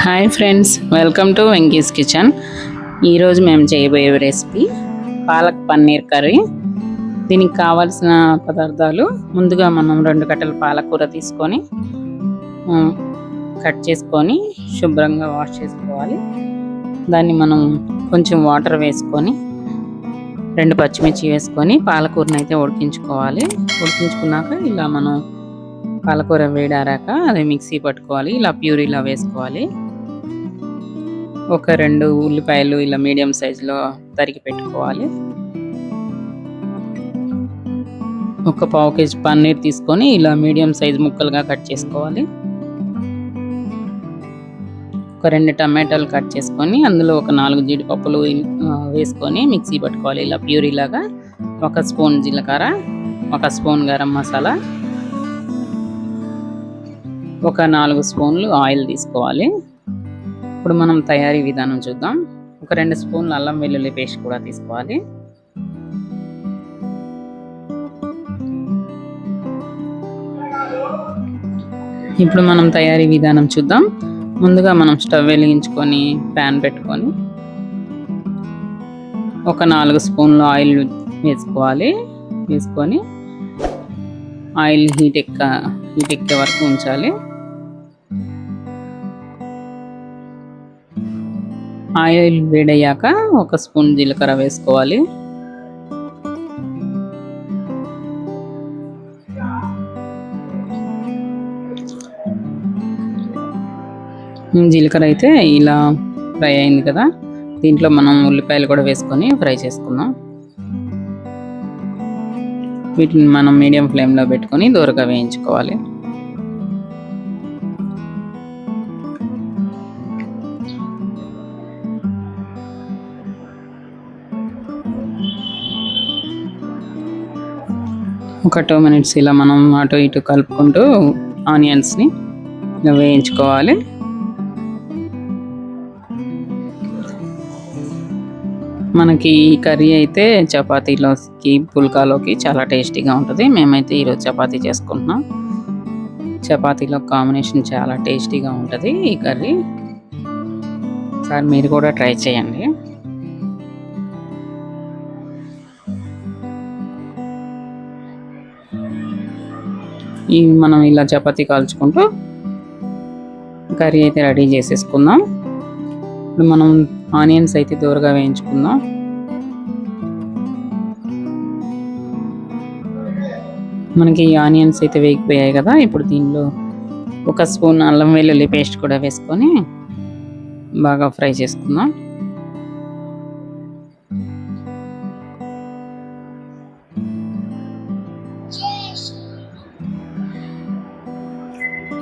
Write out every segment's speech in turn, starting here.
Hi friends, welcome to Venky's kitchen. ఈరోజు మేము చేయబోయే రెసిపీ పాలక్ పన్నీర్ కర్రీ. దీనికి కావాల్సిన పదార్థాలు ముందుగా మనం 2 కట్టల పాలకూర తీసుకొని కట్ చేసుకొని శుభ్రంగా వాష్ చేసుకోవాలి. దాన్ని మనం కొంచెం వాటర్ వేసుకొని 2 పచ్చిమిర్చి వేసుకొని పాలకూరని అయితే ఉడికించుకోవాలి. ఉడికించుకున్నాక ఇలా మనం పాలకూర వేడారాక అది మిక్సీ పట్టుకోవాలి. ఇలా ప్యూరీలా వేసుకోవాలి. ఒక 2 ఉల్లిపాయలు ఇలా మీడియం సైజులో తరిగి పెట్టుకోవాలి. ఒక పావు కేజీ పన్నీర్ తీసుకొని ఇలా మీడియం సైజు ముక్కలుగా కట్ చేసుకోవాలి. ఒక 2 టమాటాలు కట్ చేసుకొని అందులో ఒక 4 జీడిపప్పులు వేసుకొని మిక్సీ పట్టుకోవాలి. ఇలా ప్యూరీ లాగా. 1 స్పూన్ జీలకర్ర, 1 స్పూన్ గరం మసాలా, ఒక 4 స్పూన్లు ఆయిల్ తీసుకోవాలి. ఇప్పుడు మనం తయారీ విధానం చూద్దాం. ఒక 2 స్పూన్లు అల్లం వెల్లుల్లి పేస్ట్ కూడా తీసుకోవాలి. ఇప్పుడు మనం తయారీ విధానం చూద్దాం. ముందుగా మనం స్టవ్ వెలిగించుకొని ప్యాన్ పెట్టుకొని ఒక 4 స్పూన్లు ఆయిల్ వేసుకోవాలి. వేసుకొని ఆయిల్ హీట్ ఎక్కే వరకు ఉంచాలి. ఆయిల్ వేడయ్యాక 1 స్పూన్ జీలకర్ర వేసుకోవాలి. జీలకర్ర అయితే ఇలా ఫ్రై అయింది కదా, దీంట్లో మనం ఉల్లిపాయలు కూడా వేసుకొని ఫ్రై చేసుకుందాం. వీటిని మనం మీడియం ఫ్లేమ్లో పెట్టుకొని దూరగా వేయించుకోవాలి. ఒక 2 మినిట్స్ ఇలా మనం అటు ఇటు కలుపుకుంటూ ఆనియన్స్ని వేయించుకోవాలి. మనకి ఈ కర్రీ అయితే చపాతీలోకి పుల్కాలోకి చాలా టేస్టీగా ఉంటుంది. మేమైతే ఈరోజు చపాతీ చేసుకుంటున్నాం. చపాతీలో కాంబినేషన్ చాలా టేస్టీగా ఉంటుంది ఈ కర్రీ. సార్ మీరు కూడా ట్రై చేయండి. మనం ఇలా చపాతీ కాల్చుకుంటూ కర్రీ అయితే రెడీ చేసేసుకుందాం. ఇప్పుడు మనం ఆనియన్స్ అయితే దూరగా వేయించుకుందాం. మనకి ఆనియన్స్ అయితే వేగిపోయాయి కదా, ఇప్పుడు దీనిలో 1 స్పూన్ అల్లం వెల్లుల్లి పేస్ట్ కూడా వేసుకొని బాగా ఫ్రై చేసుకుందాం.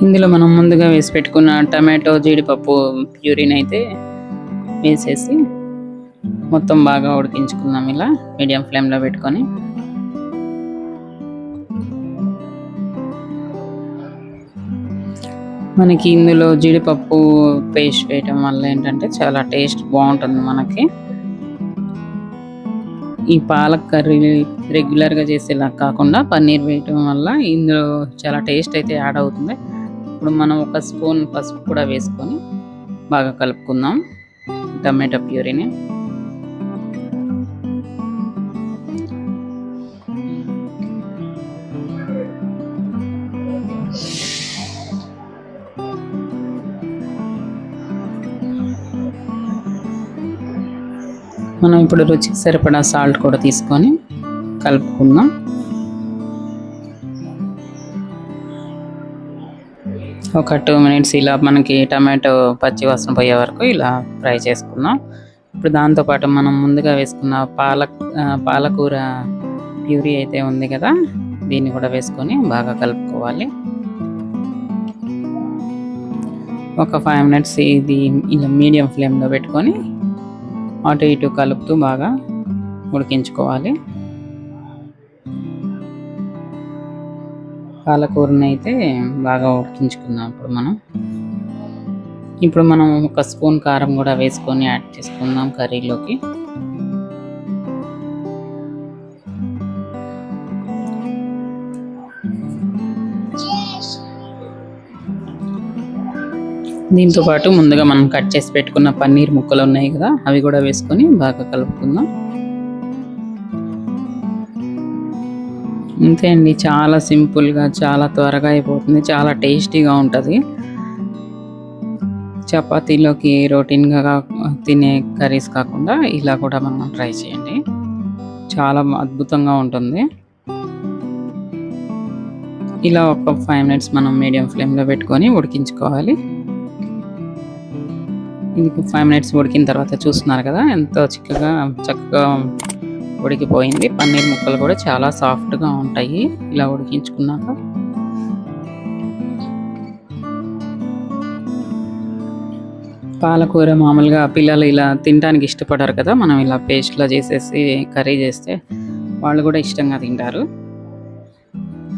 ఇందులో మనం ముందుగా వేసి పెట్టుకున్న టమాటో జీడిపప్పు ప్యూరీని అయితే వేసేసి మొత్తం బాగా ఉడికించుకుందాం. ఇలా మీడియం ఫ్లేమ్లో పెట్టుకొని మనకి ఇందులో జీడిపప్పు పేస్ట్ వేయటం వల్ల ఏంటంటే చాలా టేస్ట్ బాగుంటుంది. మనకి ఈ పాలక్ కర్రీ రెగ్యులర్గా చేసేలా కాకుండా పన్నీర్ వేయటం వల్ల ఇందులో చాలా టేస్ట్ అయితే యాడ్ అవుతుంది. ఇప్పుడు మనం 1 స్పూన్ పసుపు కూడా వేసుకొని బాగా కలుపుకుందాం టమాటో ప్యూరీని. మనం ఇప్పుడు రుచికి సరిపడా సాల్ట్ కూడా తీసుకొని కలుపుకుందాం. ఒక 2 మినిట్స్ ఇలా మనకి టమాటో పచ్చి వాసన పోయే వరకు ఇలా ఫ్రై చేసుకుందాం. ఇప్పుడు దాంతోపాటు మనం ముందుగా వేసుకున్న పాలకూర ప్యూరీ అయితే ఉంది కదా, దీన్ని కూడా వేసుకొని బాగా కలుపుకోవాలి. ఒక 5 మినిట్స్ ఇది ఇలా మీడియం ఫ్లేమ్లో పెట్టుకొని అటు ఇటు కలుపుతూ బాగా ఉడికించుకోవాలి. పాలకూరని అయితే బాగా ఉడికించుకుందాం. ఇప్పుడు మనం 1 స్పూన్ కారం కూడా వేసుకొని యాడ్ చేసుకుందాం కర్రీలోకి. దీంతో పాటు ముందుగా మనం కట్ చేసి పెట్టుకున్న పన్నీర్ ముక్కలు ఉన్నాయి కదా, అవి కూడా వేసుకొని బాగా కలుపుకుందాం. అంతే అండి, చాలా సింపుల్గా చాలా త్వరగా అయిపోతుంది, చాలా టేస్టీగా ఉంటుంది. చపాతీలోకి రొటీన్గా తినే కర్రీస్ కాకుండా ఇలా కూడా మనం ట్రై చేయండి, చాలా అద్భుతంగా ఉంటుంది. ఇలా ఒక 5 మినిట్స్ మనం మీడియం ఫ్లేమ్లో పెట్టుకొని ఉడికించుకోవాలి. ఇది 5 మినిట్స్ ఉడికిన తర్వాత చూస్తున్నారు కదా ఎంతో చక్కగా ఉడికిపోయింది. పన్నీర్ ముక్కలు కూడా చాలా సాఫ్ట్గా ఉంటాయి ఇలా ఉడికించుకున్నాక. పాలకూర మామూలుగా పిల్లలు ఇలా తినడానికి ఇష్టపడరు కదా, మనం ఇలా పేస్ట్లా చేసేసి కర్రీ చేస్తే వాళ్ళు కూడా ఇష్టంగా తింటారు.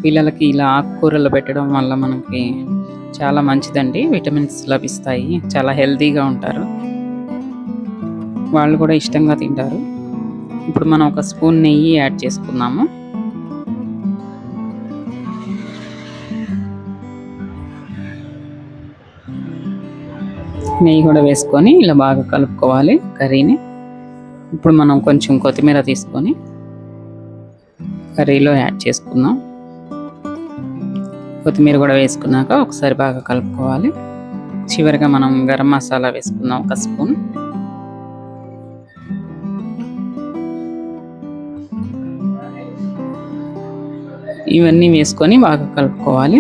పిల్లలకి ఇలా ఆకుకూరలు పెట్టడం వల్ల మనకి చాలా మంచిదండి, విటమిన్స్ లభిస్తాయి, చాలా హెల్తీగా ఉంటారు, వాళ్ళు కూడా ఇష్టంగా తింటారు. ఇప్పుడు మనం ఒక స్పూన్ నెయ్యి యాడ్ చేసుకుందాము. నెయ్యి కూడా వేసుకొని ఇలా బాగా కలుపుకోవాలి కర్రీని. ఇప్పుడు మనం కొంచెం కొత్తిమీర తీసుకొని కర్రీలో యాడ్ చేసుకుందాం. కొత్తిమీర కూడా వేసుకున్నాక ఒకసారి బాగా కలుపుకోవాలి. చివరిగా మనం గరం మసాలా వేసుకుందాం, ఒక స్పూన్. ఇవన్నీ వేసుకొని బాగా కలుపుకోవాలి.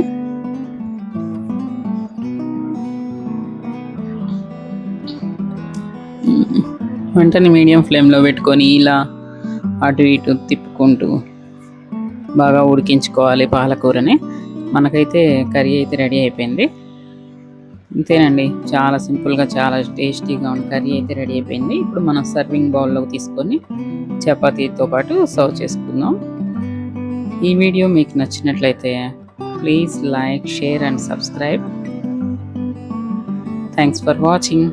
వెంటనే మీడియం ఫ్లేమ్లో పెట్టుకొని ఇలా అటు ఇటు తిప్పుకుంటూ బాగా ఉడికించుకోవాలి పాలకూరని. మనకైతే కర్రీ అయితే రెడీ అయిపోయింది. అంతేనండి, చాలా సింపుల్గా చాలా టేస్టీగా ఉన్న కర్రీ అయితే రెడీ అయిపోయింది. ఇప్పుడు మనం సర్వింగ్ బౌల్లోకి తీసుకొని చపాతీతో పాటు సర్వ్ చేసుకుందాం. ఈ వీడియో మీకు నచ్చినట్లయితే please like, share and subscribe. Thanks for watching.